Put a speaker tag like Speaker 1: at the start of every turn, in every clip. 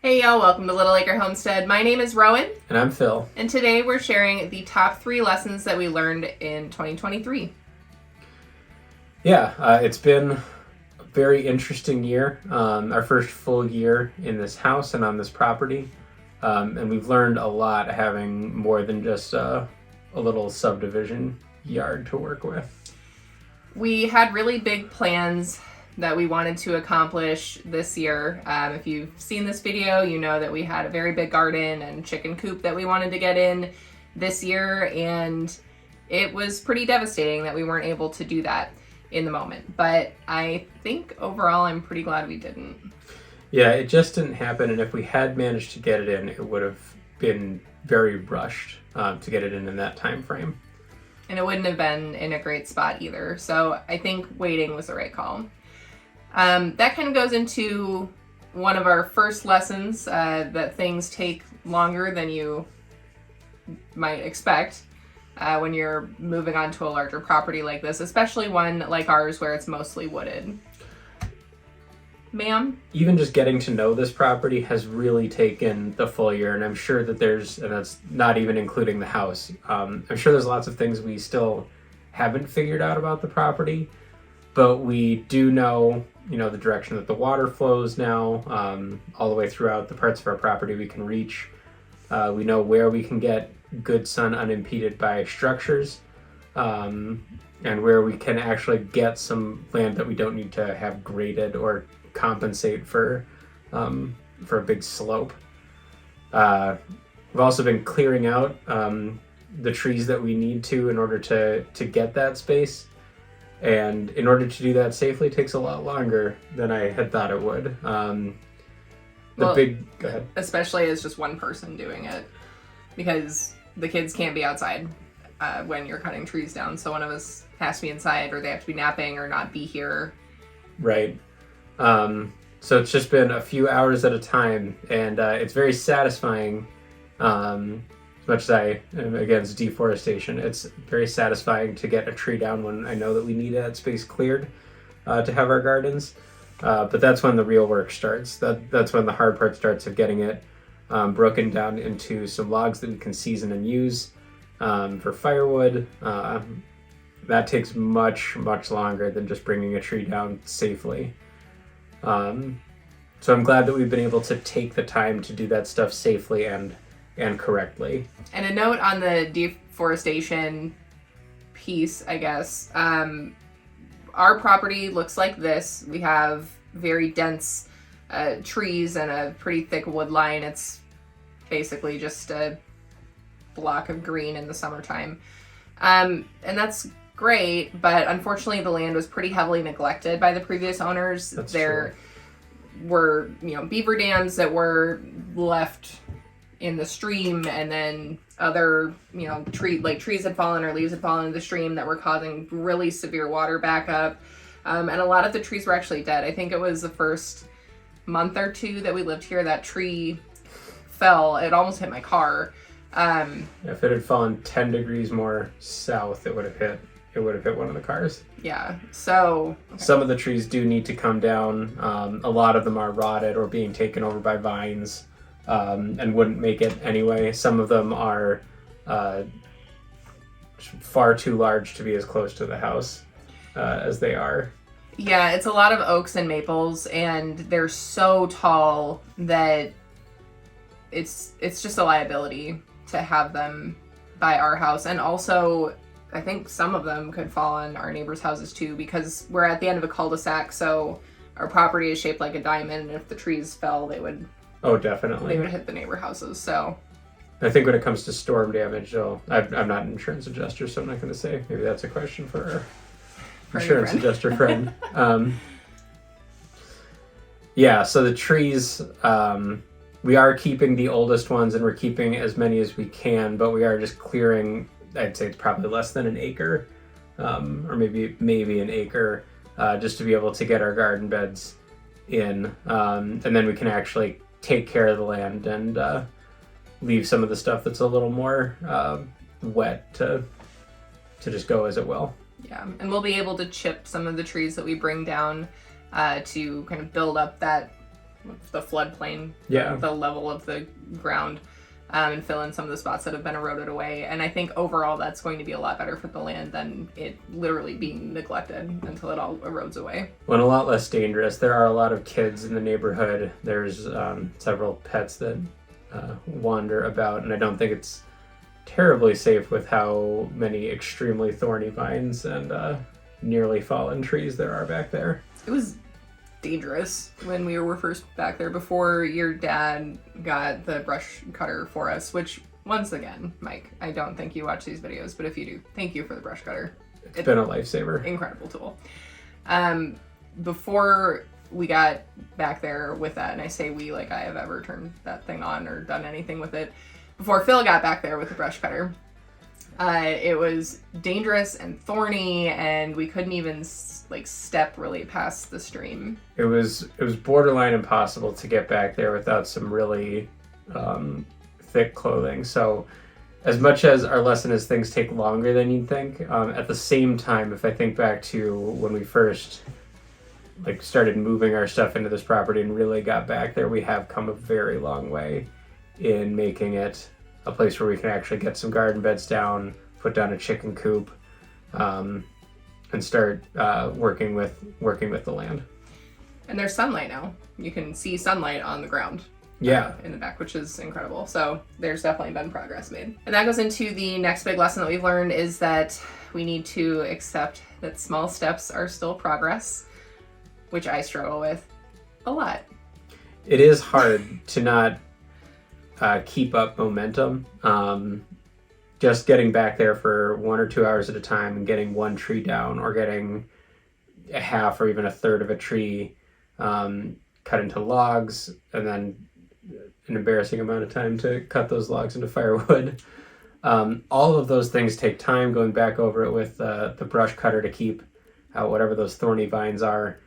Speaker 1: Hey y'all, welcome to Little Acre Homestead. My name is Rowan.
Speaker 2: And I'm Phil.
Speaker 1: And today we're sharing the top 3 lessons that we learned in 2023.
Speaker 2: Yeah, it's been a very interesting year. Our first full year in this house and on this property. And we've learned a lot having more than just a little subdivision yard to work with.
Speaker 1: We had really big plans that we wanted to accomplish this year. If you've seen this video, you know that we had a very big garden and chicken coop that we wanted to get in this year, and it was pretty devastating that we weren't able to do that in the moment. But I think overall I'm pretty glad we didn't.
Speaker 2: Yeah, it just didn't happen, and if we had managed to get it in, it would have been very rushed to get it in that time frame.
Speaker 1: And it wouldn't have been in a great spot either. So I think waiting was the right call. That kind of goes into one of our first lessons, that things take longer than you might expect when you're moving on to a larger property like this, especially one like ours where it's mostly wooded. Ma'am?
Speaker 2: Even just getting to know this property has really taken the full year, and I'm sure that and that's not even including the house. I'm sure there's lots of things we still haven't figured out about the property, but we do know, the direction that the water flows now, all the way throughout the parts of our property we can reach. We know where we can get good sun unimpeded by structures, and where we can actually get some land that we don't need to have graded or compensate for a big slope. We've also been clearing out the trees that we need to in order to get that space. And in order to do that safely, it takes a lot longer than I had thought it would. Go ahead.
Speaker 1: Especially as just one person doing it, because the kids can't be outside when you're cutting trees down. So one of us has to be inside, or they have to be napping or not be here.
Speaker 2: Right. So it's just been a few hours at a time, and it's very satisfying. As much as I am against deforestation, it's very satisfying to get a tree down when I know that we need that space cleared to have our gardens. But that's when the real work starts. That's when the hard part starts of getting it broken down into some logs that we can season and use for firewood. That takes much, much longer than just bringing a tree down safely. So I'm glad that we've been able to take the time to do that stuff safely and correctly.
Speaker 1: And a note on the deforestation piece, I guess. Our property looks like this. We have very dense trees and a pretty thick wood line. It's basically just a block of green in the summertime. And that's great, but unfortunately the land was pretty heavily neglected by the previous owners. There were, beaver dams that were left in the stream, and then other, trees had fallen or leaves had fallen into the stream that were causing really severe water backup. And a lot of the trees were actually dead. I think it was the first month or 2 that we lived here, that tree fell. It almost hit my car.
Speaker 2: If it had fallen 10 degrees more south, it would have hit one of the cars.
Speaker 1: Yeah, so... Okay.
Speaker 2: Some of the trees do need to come down. A lot of them are rotted or being taken over by vines, and wouldn't make it anyway. Some of them are far too large to be as close to the house as they are.
Speaker 1: Yeah, it's a lot of oaks and maples, and they're so tall that it's just a liability to have them by our house. And also, I think some of them could fall on our neighbors' houses too, because we're at the end of a cul-de-sac, so our property is shaped like a diamond, and if the trees fell, they would...
Speaker 2: Oh, definitely.
Speaker 1: They would hit the neighbor houses, so...
Speaker 2: I think when it comes to storm damage, I'm not an insurance adjuster, so I'm not going to say. Maybe that's a question for our insurance adjuster friend. Yeah, so the trees, we are keeping the oldest ones, and we're keeping as many as we can, but we are just clearing... I'd say it's probably less than an acre, or maybe an acre, just to be able to get our garden beds in. And then we can actually take care of the land and leave some of the stuff that's a little more wet to just go as it will.
Speaker 1: Yeah, and we'll be able to chip some of the trees that we bring down to kind of build up that the floodplain,
Speaker 2: Yeah.
Speaker 1: the level of the ground, and fill in some of the spots that have been eroded away. And I think overall that's going to be a lot better for the land than it literally being neglected until it all erodes away.
Speaker 2: Well, and a lot less dangerous. There are a lot of kids in the neighborhood. There's several pets that wander about, and I don't think it's terribly safe with how many extremely thorny vines and nearly fallen trees there are back there.
Speaker 1: It was dangerous when we were first back there before your dad got the brush cutter for us, which, once again, Mike, I don't think you watch these videos, but if you do, thank you for the brush cutter.
Speaker 2: It's been a lifesaver.
Speaker 1: Incredible tool. Before we got back there with that, and I say we like I have ever turned that thing on or done anything with it, before Phil got back there with the brush cutter, it was dangerous and thorny, and we couldn't even step really past the stream.
Speaker 2: It was borderline impossible to get back there without some really thick clothing. So as much as our lesson is things take longer than you'd think, at the same time, if I think back to when we first started moving our stuff into this property and really got back there, we have come a very long way in making it a place where we can actually get some garden beds down, put down a chicken coop, and start working with the land.
Speaker 1: And there's sunlight now. You can see sunlight on the ground.
Speaker 2: Yeah.
Speaker 1: In the back, which is incredible. So there's definitely been progress made. And that goes into the next big lesson that we've learned, is that we need to accept that small steps are still progress, which I struggle with a lot.
Speaker 2: It is hard to not keep up momentum. Just getting back there for 1 or 2 hours at a time and getting one tree down, or getting a half or even a third of a tree cut into logs, and then an embarrassing amount of time to cut those logs into firewood. All of those things take time, going back over it with the brush cutter to keep out whatever those thorny vines are.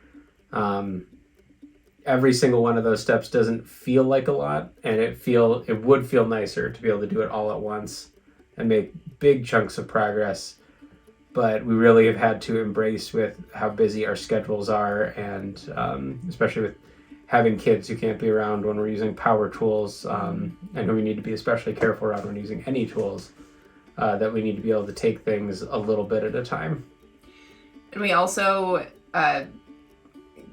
Speaker 2: Every single one of those steps doesn't feel like a lot, and it would feel nicer to be able to do it all at once and make big chunks of progress. But we really have had to embrace with how busy our schedules are, and especially with having kids who can't be around when we're using power tools, and who we need to be especially careful around when using any tools, that we need to be able to take things a little bit at a time.
Speaker 1: And we also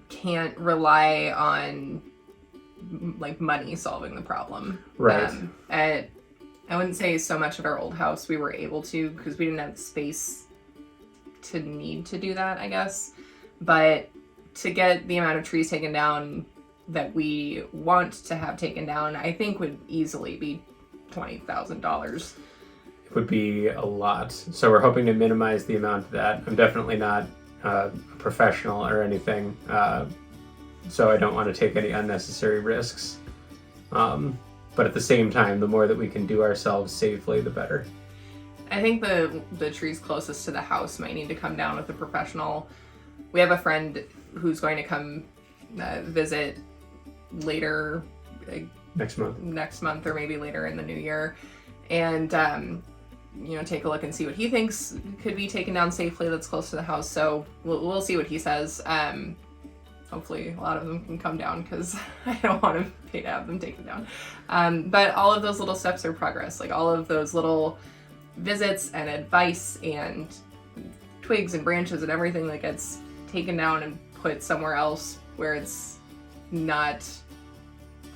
Speaker 1: can't rely on money solving the problem.
Speaker 2: Right.
Speaker 1: I wouldn't say so much at our old house we were able to, because we didn't have the space to need to do that, I guess. But to get the amount of trees taken down that we want to have taken down, I think would easily be $20,000.
Speaker 2: It would be a lot. So we're hoping to minimize the amount of that. I'm definitely not a professional or anything, so I don't want to take any unnecessary risks. But at the same time, the more that we can do ourselves safely, the better.
Speaker 1: I think the trees closest to the house might need to come down with a professional. We have a friend who's going to come visit later,
Speaker 2: next month,
Speaker 1: or maybe later in the new year, and take a look and see what he thinks could be taken down safely that's close to the house. So we'll see what he says. Hopefully a lot of them can come down, because I don't want to pay to have them taken down. But all of those little steps are progress. All of those little visits and advice and twigs and branches and everything that gets taken down and put somewhere else where it's not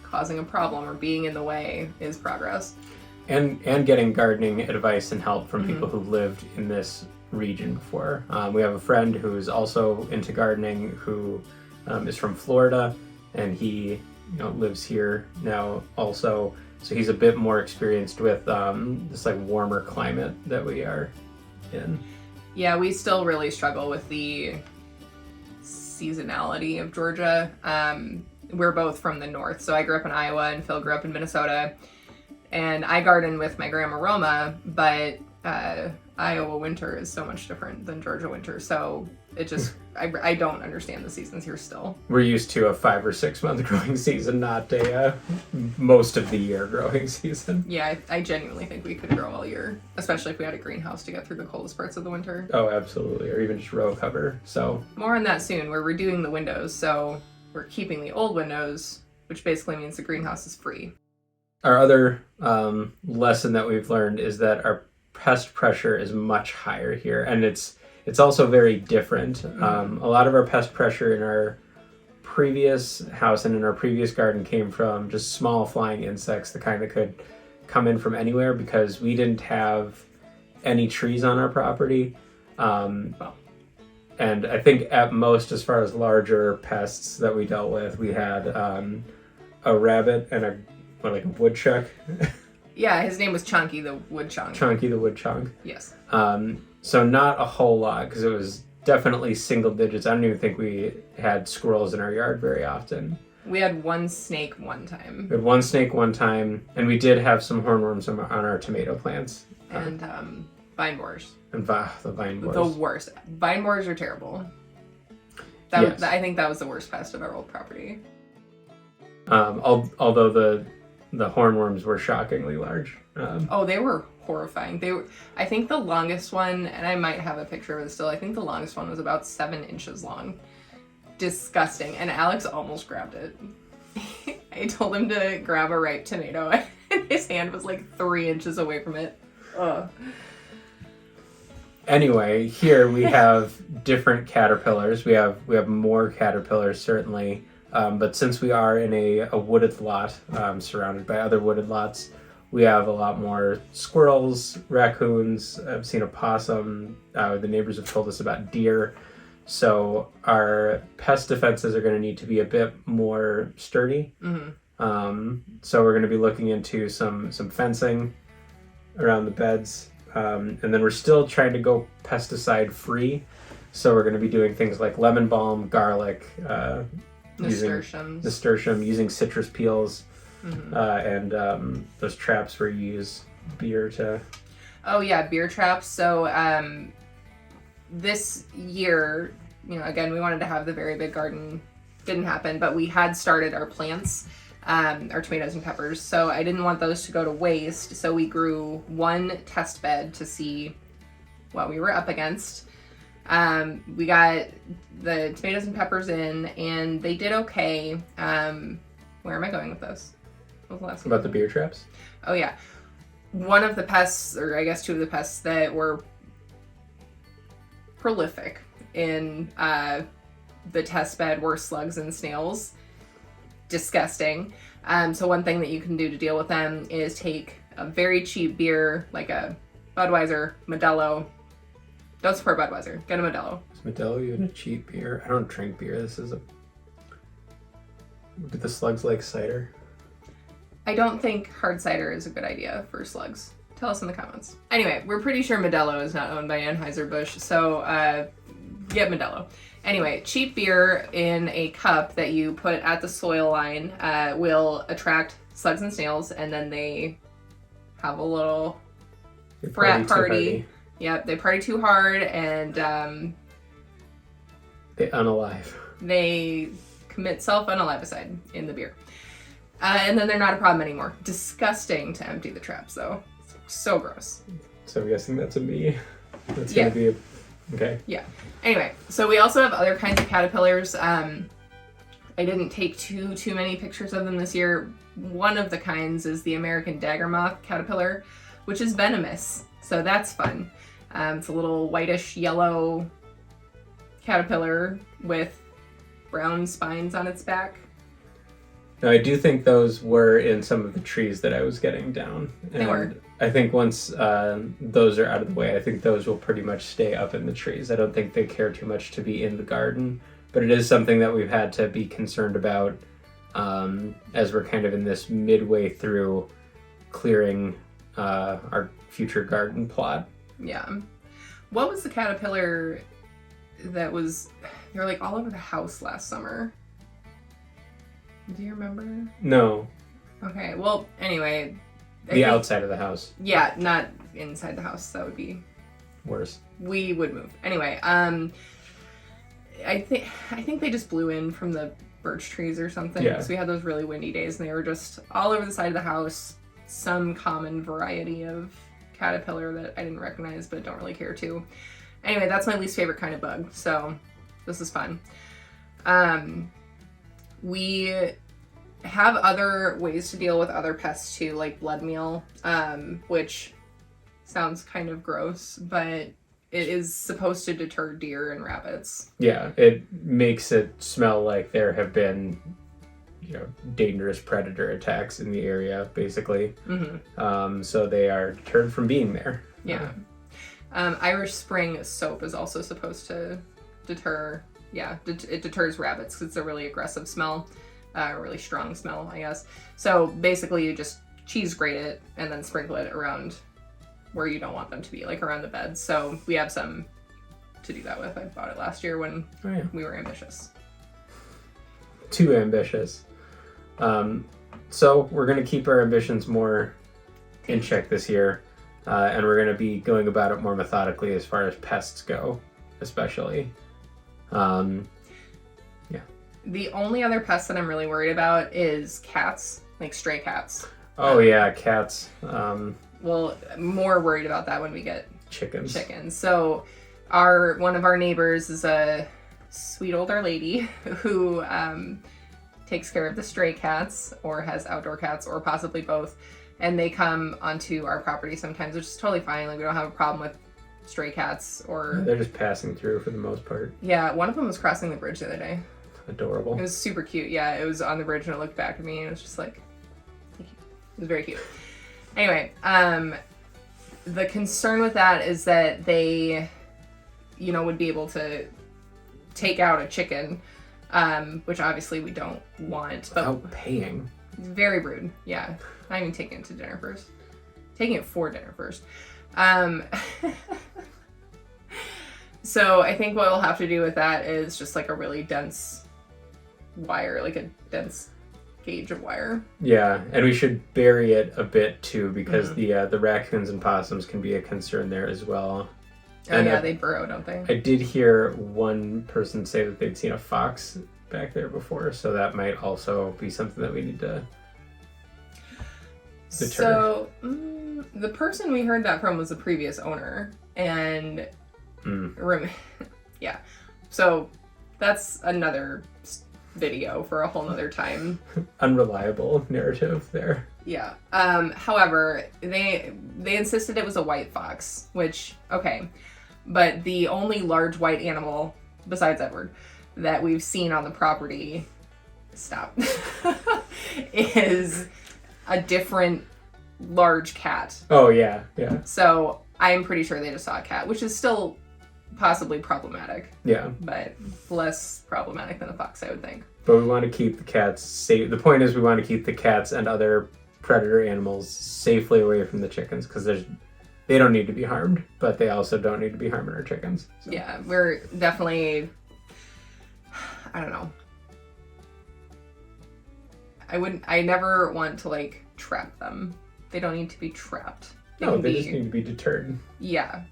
Speaker 1: causing a problem or being in the way is progress.
Speaker 2: And getting gardening advice and help from people who've lived in this region before. We have a friend who's also into gardening, who is from Florida, and he lives here now also. So he's a bit more experienced with this warmer climate that we are in. Yeah,
Speaker 1: we still really struggle with the seasonality of Georgia. We're both from the north, so I grew up in Iowa and Phil grew up in Minnesota. And I garden with my grandma Roma, but Iowa winter is so much different than Georgia winter. So it just, I don't understand the seasons here still.
Speaker 2: We're used to a 5 or 6 month growing season, not a most of the year growing season.
Speaker 1: Yeah, I genuinely think we could grow all year, especially if we had a greenhouse to get through the coldest parts of the winter.
Speaker 2: Oh, absolutely. Or even just row cover. So
Speaker 1: more on that soon. We're redoing the windows, so we're keeping the old windows, which basically means the greenhouse is free.
Speaker 2: Our other lesson that we've learned is that our pest pressure is much higher here, and it's also very different. A lot of our pest pressure in our previous house and in our previous garden came from just small flying insects, the kind that could come in from anywhere, because we didn't have any trees on our property. And I think at most, as far as larger pests that we dealt with, we had a rabbit and a woodchuck.
Speaker 1: Yeah, his name was Chunky the Woodchuck.
Speaker 2: Chunky the Woodchuck.
Speaker 1: Yes.
Speaker 2: So not a whole lot, because it was definitely single digits. I don't even think we had squirrels in our yard very often.
Speaker 1: We had one snake one time.
Speaker 2: We had one snake one time, and we did have some hornworms on our tomato plants.
Speaker 1: And vine borers.
Speaker 2: And the vine borers.
Speaker 1: The worst. Vine borers are terrible.
Speaker 2: Yes.
Speaker 1: I think that was the worst pest of our old property.
Speaker 2: Although the hornworms were shockingly large.
Speaker 1: They were horrifying. I think the longest one, and I might have a picture of it still, I think the longest one was about 7 inches long. Disgusting. And Alex almost grabbed it. I told him to grab a ripe tomato, and his hand was like 3 inches away from it. Ugh.
Speaker 2: Anyway, here we have different caterpillars. We have more caterpillars, certainly. But since we are in a wooded lot, surrounded by other wooded lots, we have a lot more squirrels, raccoons. I've seen a possum. The neighbors have told us about deer. So our pest defenses are going to need to be a bit more sturdy. Mm-hmm. So we're going to be looking into some fencing around the beds. And then we're still trying to go pesticide free. So we're going to be doing things like lemon balm, garlic, nasturtium, using citrus peels, and those traps where you use beer to...
Speaker 1: Oh yeah, beer traps. So this year, again, we wanted to have the very big garden. Didn't happen, but we had started our plants, our tomatoes and peppers. So I didn't want those to go to waste. So we grew one test bed to see what we were up against. We got the tomatoes and peppers in, and they did okay. Where am I going with this? What was the last one?
Speaker 2: About the beer traps?
Speaker 1: Oh yeah. One of the pests, or I guess two of the pests that were prolific in the test bed were slugs and snails. Disgusting. So one thing that you can do to deal with them is take a very cheap beer, like a Budweiser, Modelo. Don't support Budweiser. Get a Modelo.
Speaker 2: Is Modelo even a cheap beer? I don't drink beer. Do the slugs like cider?
Speaker 1: I don't think hard cider is a good idea for slugs. Tell us in the comments. Anyway, we're pretty sure Modelo is not owned by Anheuser-Busch, so get Modelo. Anyway, cheap beer in a cup that you put at the soil line will attract slugs and snails, and then they have a little frat party. Yep, they party too hard, and
Speaker 2: they unalive.
Speaker 1: They commit self-unalivicide in the beer. And then they're not a problem anymore. Disgusting to empty the traps, though. So gross.
Speaker 2: So I'm guessing that's a me. That's going to be a... Okay.
Speaker 1: Yeah. Anyway, so we also have other kinds of caterpillars. I didn't take too many pictures of them this year. One of the kinds is the American dagger moth caterpillar, which is venomous. So that's fun. It's a little whitish yellow caterpillar with brown spines on its back.
Speaker 2: Now, I do think those were in some of the trees that I was getting down.
Speaker 1: They were.
Speaker 2: I think once those are out of the way, I think those will pretty much stay up in the trees. I don't think they care too much to be in the garden, but it is something that we've had to be concerned about as we're kind of in this midway through clearing our future garden plot.
Speaker 1: Yeah. What was the caterpillar that was... They were like all over the house last summer. Do you remember?
Speaker 2: No.
Speaker 1: Okay, well, anyway...
Speaker 2: outside of the house.
Speaker 1: Yeah, not inside the house. That would be...
Speaker 2: worse.
Speaker 1: We would move. Anyway, I think they just blew in from the birch trees or something.
Speaker 2: Yeah.
Speaker 1: Because we had those really windy days, and they were just all over the side of the house. Some common variety of caterpillar that I didn't recognize, but don't really care to. Anyway, that's my least favorite kind of bug, so this is fun. We have other ways to deal with other pests too, like blood meal, which sounds kind of gross, but it is supposed to deter deer and rabbits.
Speaker 2: Yeah, it makes it smell like there have been, dangerous predator attacks in the area, basically.
Speaker 1: Mm-hmm.
Speaker 2: So they are deterred from being there.
Speaker 1: Yeah. Irish Spring soap is also supposed to deter. Yeah, it deters rabbits because it's a really aggressive smell, a really strong smell, I guess. So basically, you just cheese grate it and then sprinkle it around where you don't want them to be, like around the beds. So we have some to do that with. I bought it last year when we were ambitious.
Speaker 2: Too ambitious. So we're going to keep our ambitions more in check this year, and we're going to be going about it more methodically as far as pests go, especially.
Speaker 1: The only other pest that I'm really worried about is cats, like stray cats.
Speaker 2: Oh yeah, cats.
Speaker 1: Well, more worried about that when we get
Speaker 2: chickens.
Speaker 1: So one of our neighbors is a sweet older lady who takes care of the stray cats or has outdoor cats or possibly both. And they come onto our property sometimes, which is totally fine. Like, we don't have a problem with stray cats or...
Speaker 2: They're just passing through for the most part.
Speaker 1: Yeah, one of them was crossing the bridge the other day.
Speaker 2: Adorable.
Speaker 1: It was super cute. Yeah, it was on the bridge and it looked back at me and it was just like... It was very cute. Anyway, the concern with that is that they, would be able to take out a chicken, which obviously we don't want. But
Speaker 2: without paying.
Speaker 1: Very rude. Yeah. Not even taking it to dinner first. Taking it for dinner first. So I think what we'll have to do with that is just like a really dense wire, like a dense gauge of wire.
Speaker 2: Yeah, and we should bury it a bit too, because the raccoons and possums can be a concern there as well.
Speaker 1: Oh and yeah, they burrow, don't they?
Speaker 2: I did hear one person say that they'd seen a fox back there before, so that might also be something that we need to deter.
Speaker 1: So the person we heard that from was the previous owner, and yeah, so that's another video for a whole nother time.
Speaker 2: Unreliable narrative there.
Speaker 1: Yeah. However, they insisted it was a white fox, which, okay, but the only large white animal besides Edward that we've seen on the property, is a different large cat.
Speaker 2: Oh yeah.
Speaker 1: So I'm pretty sure they just saw a cat, which is still possibly problematic.
Speaker 2: Yeah.
Speaker 1: But less problematic than a fox, I would think.
Speaker 2: But we want to keep the cats safe. The point is we want to keep the cats and other predator animals safely away from the chickens, because they don't need to be harmed, but they also don't need to be harming our chickens. So.
Speaker 1: Yeah, we're definitely, I don't know. I never want to like trap them. They don't need to be trapped.
Speaker 2: They just need to be deterred.
Speaker 1: Yeah.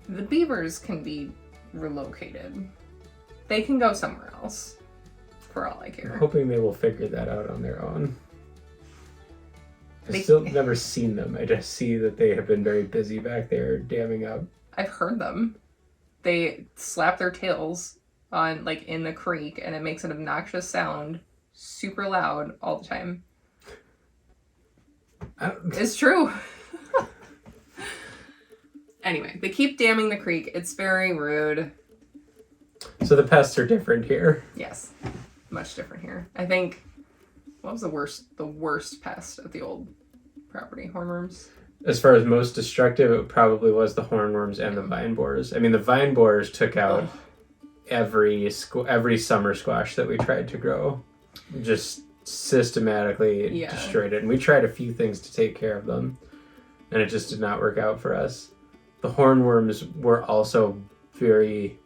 Speaker 1: The beavers can be relocated. They can go somewhere else, for all I care.
Speaker 2: I'm hoping they will figure that out on their own. I've still never seen them. I just see that they have been very busy back there damming up.
Speaker 1: I've heard them. They slap their tails on, like, in the creek, and it makes an obnoxious sound, super loud, all the time. It's true. Anyway, they keep damming the creek. It's very rude.
Speaker 2: So the pests are different here.
Speaker 1: Yes, much different here. I think, what was the worst pest at the old property? Hornworms?
Speaker 2: As far as most destructive, it probably was the hornworms and the vine borers. I mean, the vine borers took out every summer squash that we tried to grow. Just systematically destroyed it. And we tried a few things to take care of them, and it just did not work out for us. The hornworms were also very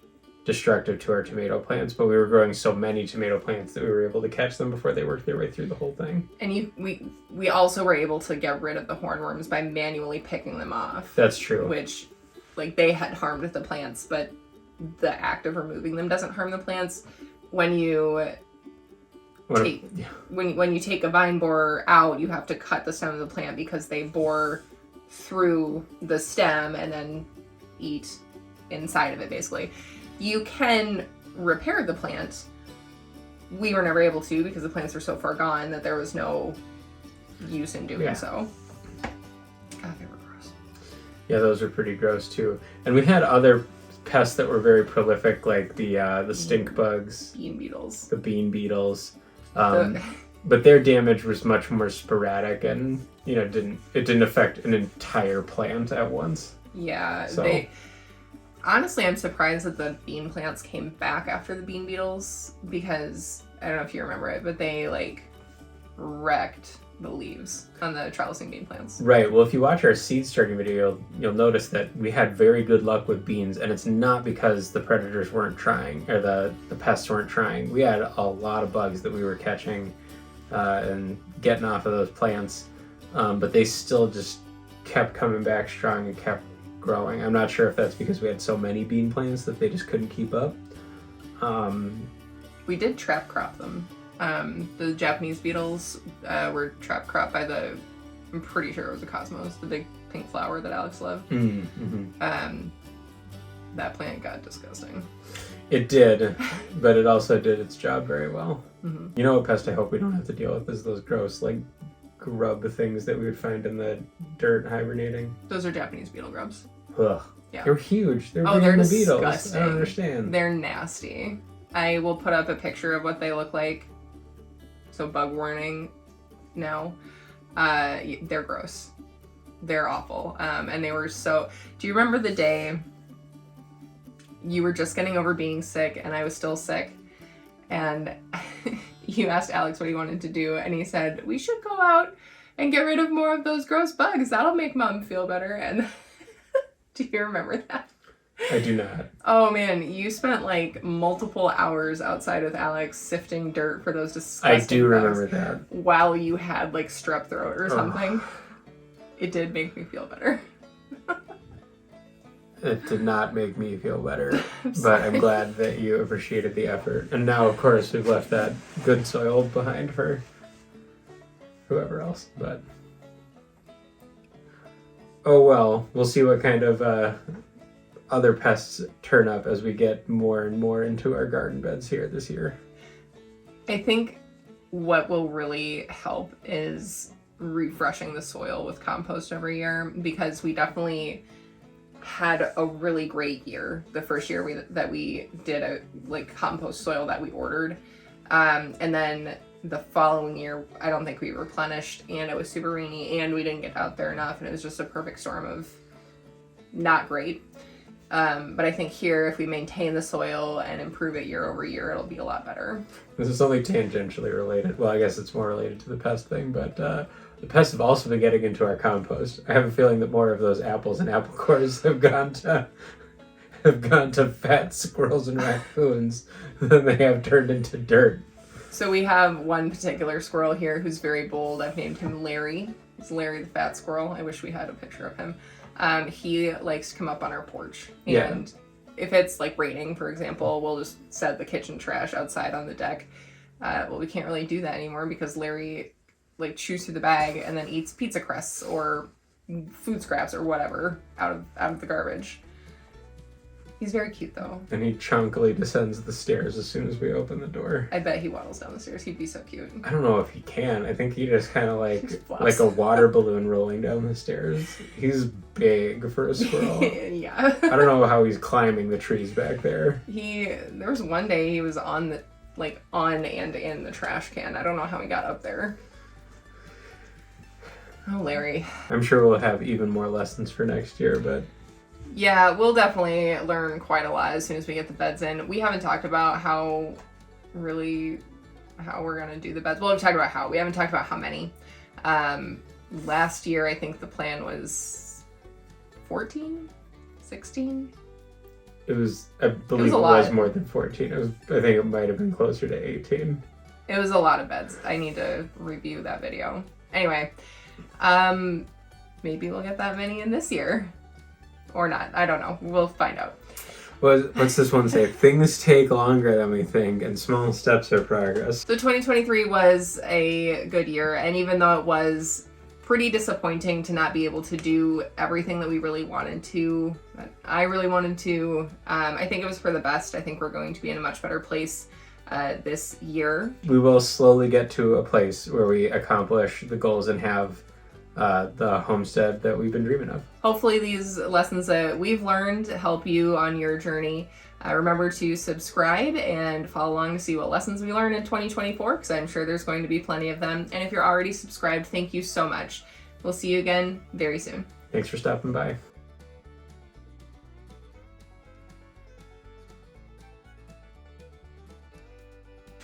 Speaker 2: destructive to our tomato plants, but we were growing so many tomato plants that we were able to catch them before they worked their way through the whole thing.
Speaker 1: And we also were able to get rid of the hornworms by manually picking them off.
Speaker 2: That's true.
Speaker 1: Which, like, they had harmed the plants, but the act of removing them doesn't harm the plants. When you when you take a vine borer out, you have to cut the stem of the plant because they bore through the stem and then eat inside of it, basically. You can repair the plant we were never able to because the plants were so far gone that there was no use in doing so. God, they were gross.
Speaker 2: Yeah, those are pretty gross too. And we had other pests that were very prolific, like the stink bugs,
Speaker 1: bean beetles,
Speaker 2: the bean beetles. But their damage was much more sporadic, and it didn't affect an entire plant at once.
Speaker 1: Yeah,
Speaker 2: so.
Speaker 1: Honestly, I'm surprised that the bean plants came back after the bean beetles, because I don't know if you remember it, but they like wrecked the leaves on the trellising bean plants.
Speaker 2: Right. Well, if you watch our seed starting video, you'll notice that we had very good luck with beans, and it's not because the predators weren't trying or the pests weren't trying. We had a lot of bugs that we were catching and getting off of those plants, but they still just kept coming back strong and kept growing. I'm not sure if that's because we had so many bean plants that they just couldn't keep up.
Speaker 1: We did trap crop them. The Japanese beetles were trap cropped by I'm pretty sure it was a cosmos, the big pink flower that Alex loved.
Speaker 2: Mm-hmm.
Speaker 1: That plant got disgusting.
Speaker 2: It did, but it also did its job very well.
Speaker 1: Mm-hmm.
Speaker 2: You know what pest I hope we don't have to deal with is those gross, like, grub things that we would find in the dirt hibernating.
Speaker 1: Those are Japanese beetle grubs.
Speaker 2: Ugh.
Speaker 1: Yeah.
Speaker 2: They're huge. They're
Speaker 1: bigger
Speaker 2: than the
Speaker 1: disgusting.
Speaker 2: beetles. I don't understand.
Speaker 1: They're nasty. I will put up a picture of what they look like. So bug warning now. They're gross. They're awful. And they were so... Do you remember the day you were just getting over being sick and I was still sick? And you asked Alex what he wanted to do, and he said, we should go out and get rid of more of those gross bugs. That'll make Mom feel better. And do you remember that?
Speaker 2: I do not.
Speaker 1: Oh man, you spent like multiple hours outside with Alex sifting dirt for those disgusting
Speaker 2: I do
Speaker 1: bugs
Speaker 2: remember that.
Speaker 1: while you had like strep throat or something. It did make me feel better.
Speaker 2: It did not make me feel better, but I'm glad that you appreciated the effort. And now, of course, we've left that good soil behind for whoever else, but... Oh well, we'll see what kind of other pests turn up as we get more and more into our garden beds here this year.
Speaker 1: I think what will really help is refreshing the soil with compost every year, because we definitely had a really great year the first year that we did a like compost soil that we ordered, and then the following year I don't think we replenished, and it was super rainy and we didn't get out there enough, and it was just a perfect storm of not great. But I think here, if we maintain the soil and improve it year over year, it'll be a lot better.
Speaker 2: This is only tangentially related. Well, I guess it's more related to the pest thing, but the pests have also been getting into our compost. I have a feeling that more of those apples and apple cores have gone to fat squirrels and raccoons than they have turned into dirt.
Speaker 1: So we have one particular squirrel here who's very bold. I've named him Larry. It's Larry the fat squirrel. I wish we had a picture of him. He likes to come up on our porch, and if it's like raining, for example, we'll just set the kitchen trash outside on the deck. Well, we can't really do that anymore because Larry like chews through the bag and then eats pizza crusts or food scraps or whatever out of the garbage. He's very cute though.
Speaker 2: And he chunkily descends the stairs as soon as we open the door.
Speaker 1: I bet he waddles down the stairs. He'd be so cute.
Speaker 2: I don't know if he can. I think he just kind of like a water balloon rolling down the stairs. He's big for a squirrel.
Speaker 1: Yeah.
Speaker 2: I don't know how he's climbing the trees back there.
Speaker 1: There was one day he was on and in the trash can. I don't know how he got up there. Oh, Larry.
Speaker 2: I'm sure we'll have even more lessons for next year, but...
Speaker 1: Yeah, we'll definitely learn quite a lot as soon as we get the beds in. We haven't talked about how we're going to do the beds. Well, we've talked about how. We haven't talked about how many. Last year, I think the plan was 14? 16?
Speaker 2: I believe it was more than 14. I think it might have been closer to 18.
Speaker 1: It was a lot of beds. I need to review that video. Anyway, maybe we'll get that many in this year. Or not. I don't know. We'll find out.
Speaker 2: What's this one say? Things take longer than we think, and small steps are progress.
Speaker 1: So 2023 was a good year, and even though it was pretty disappointing to not be able to do everything that we really wanted to, that I really wanted to, I think it was for the best. I think we're going to be in a much better place this year.
Speaker 2: We will slowly get to a place where we accomplish the goals and have the homestead that we've been dreaming of.
Speaker 1: Hopefully these lessons that we've learned help you on your journey. Remember to subscribe and follow along to see what lessons we learn in 2024, because I'm sure there's going to be plenty of them. And if you're already subscribed, thank you so much. We'll see you again very soon.
Speaker 2: Thanks for stopping by.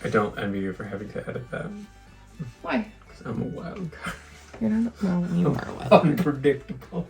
Speaker 2: I don't envy you for having to edit that.
Speaker 1: Why?
Speaker 2: Because I'm a wild card.
Speaker 1: You're not. Well, you are a wild.
Speaker 2: Unpredictable.